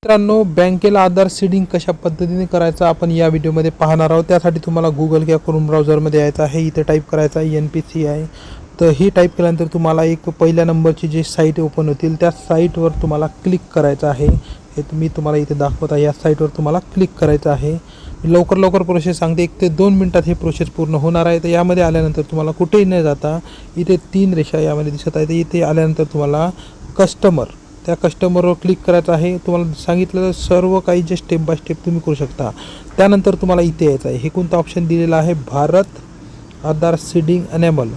मित्रांनो, बँकेला आधार सीडिंग कशा पद्धतीने करायचं आपण या व्हिडिओमध्ये पाहणार आहोत। त्यासाठी तुम्हाला गुगल किंवा क्रोम ब्राउझरमध्ये यायचं आहे। इथे टाईप करायचं आहे NPCI। तर ही टाईप केल्यानंतर तुम्हाला एक पहिल्या नंबरची जी साईट ओपन होतील त्या साईटवर तुम्हाला क्लिक करायचं आहे। हे तुम्हाला इथे दाखवत आहे, या साईटवर तुम्हाला क्लिक करायचं आहे। लवकर प्रोसेस सांगते, 1 ते 2 मिनिटात ही प्रोसेस पूर्ण होणार आहे। तर यामध्ये आल्यानंतर तुम्हाला कुठेही न जाता इथे 3 रेषा यामध्ये दिसत आहेत। इथे आल्यानंतर तुम्हाला कस्टमर, त्या कस्टमरवर क्लिक करायचं आहे। तुम्हाला सांगितलं सर्व काही जे स्टेप बाय स्टेप तुम्ही करू शकता। त्यानंतर तुम्हाला इथे यायचं आहे। हे कोणता ऑप्शन दिलेला आहे, भारत आधार सीडिंग अनेबल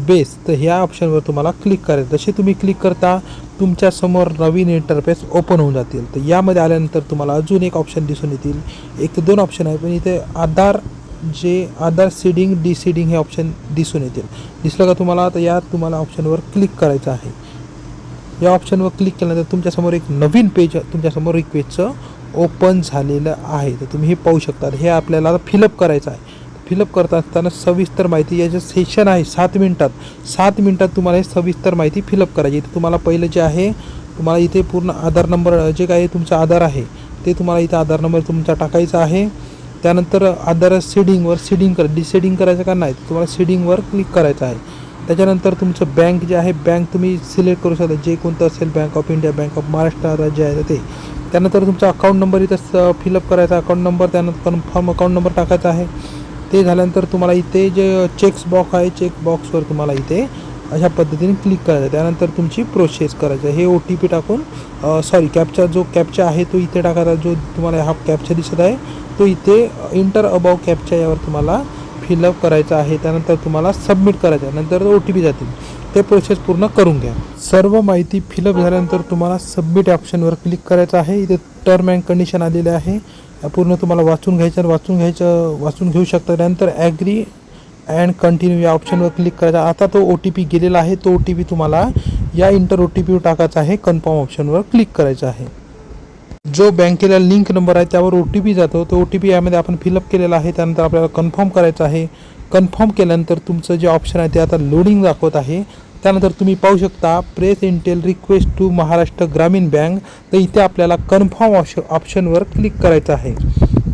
बेस। तर ह्या ऑप्शनवर तुम्हाला क्लिक करायचं। जसे तुम्ही क्लिक करता तुमच्यासमोर नवीन इंटरफेस ओपन होऊन जातील। तर यामध्ये आल्यानंतर तुम्हाला अजून एक ऑप्शन दिसून येतील, 1 ते 2 ऑप्शन आहे, पण इथे आधार सीडिंग डिसीडिंग हे ऑप्शन दिसून येतील। दिसलं का तुम्हाला? तर या तुम्हाला ऑप्शनवर क्लिक करायचं आहे। या ऑप्शनवर क्लिक केल्यानंतर तुमच्यासमोर एक नवीन पेज तुमच्यासमोर रिक्वेस्टचं ओपन झालेलं आहे। तर तुम्ही हे पाहू शकता। हे आपल्याला फिलअप करायचं आहे। फिलअप करत असताना सविस्तर माहिती, याचं सेशन आहे 7 मिनिटात तुम्हाला हे सविस्तर माहिती फिलअप करायची। तर तुम्हाला पहिलं जे आहे, तुम्हाला इथे पूर्ण आधार नंबर जे काही तुमचा आधार आहे ते तुम्हाला इथे आधार नंबर तुमचा टाकायचा आहे। त्यानंतर आधार सीडिंग डिसीडिंग करायचं का नाही, तुम्हाला सीडिंगवर क्लिक करायचं आहे। त्याच्यानंतर तुमचं बँक जे आहे, बँक तुम्ही सिलेक्ट करू शकता, जे कोणतं असेल, bank of India, bank of Maharashtra जे आहे ते। त्यानंतर तुमचा अकाउंट नंबर इथं फिलअप करायचा, अकाउंट नंबर, त्यानंतर कन्फर्म अकाउंट नंबर टाकायचा आहे। ते झाल्यानंतर तुम्हाला इथे जे चेक बॉक्स आहे, चेक बॉक्सवर तुम्हाला इथे अशा पद्धतीने क्लिक करायचं। त्यानंतर तुमची प्रोसेस करायचं। हे OTP टाकून कॅप्चा आहे तो इथे टाकायचा। जो तुम्हाला हा कॅप्चा दिसत आहे तो इथे इंटर अबाव कॅप्चा यावर तुम्हाला फिलअप करायचं आहे। त्यानंतर तुम्हाला सबमिट करायचं आहे। नंतर OTP जातील, ते प्रोसेस पूर्ण करून घ्या। सर्व माहिती फिलअप झाल्यानंतर तुम्हाला सबमिट ऑप्शनवर क्लिक करायचं आहे। इथे टर्म अँड कंडिशन आलेले आहे, पूर्ण तुम्हाला वाचून घेऊ शकता। त्यानंतर ॲग्री अँड कंटिन्यू या ऑप्शनवर क्लिक करायचा। आता तो OTP गेलेला आहे, तो OTP तुम्हाला या OTP टाकायचा आहे। कन्फर्म ऑप्शनवर क्लिक करायचं आहे। जो बँकेला लिंक नंबर आहे त्यावर OTP जातो, तो OTP यामध्ये आपण फिलअप केलेला आहे। त्यानंतर आपल्याला कन्फर्म करायचं आहे। कन्फर्म केल्यानंतर तुमचं जे ऑप्शन आहे ते आता लोडिंग दाखवत आहे। त्यानंतर तुम्ही पाहू शकता press intel request to Maharashtra Gramin bank. तर इथे आपल्याला कन्फर्म ऑप्शनवर क्लिक करायचं आहे।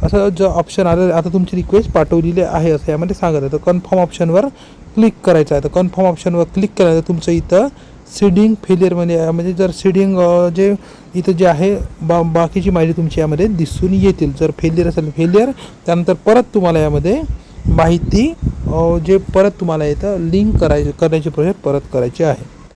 असं जो ऑप्शन आलं, आता तुमची रिक्वेस्ट पाठवलेली आहे असं यामध्ये सांगत आहे। तर कन्फर्म ऑप्शनवर क्लिक करायचं आहे। तर कन्फर्म ऑप्शनवर क्लिक केल्यानंतर तुमचं इथं सीडिंग फेलियरमध्ये म्हणजे जर सीडिंग जे इथं जे आहे बाकीची माहिती तुमची यामध्ये दिसून येतील। जर फेलियर असेल फेलियर, त्यानंतर परत तुम्हाला यामध्ये माहिती जे परत तुम्हाला इथं लिंक करण्याची प्रोसेस परत करायची आहे।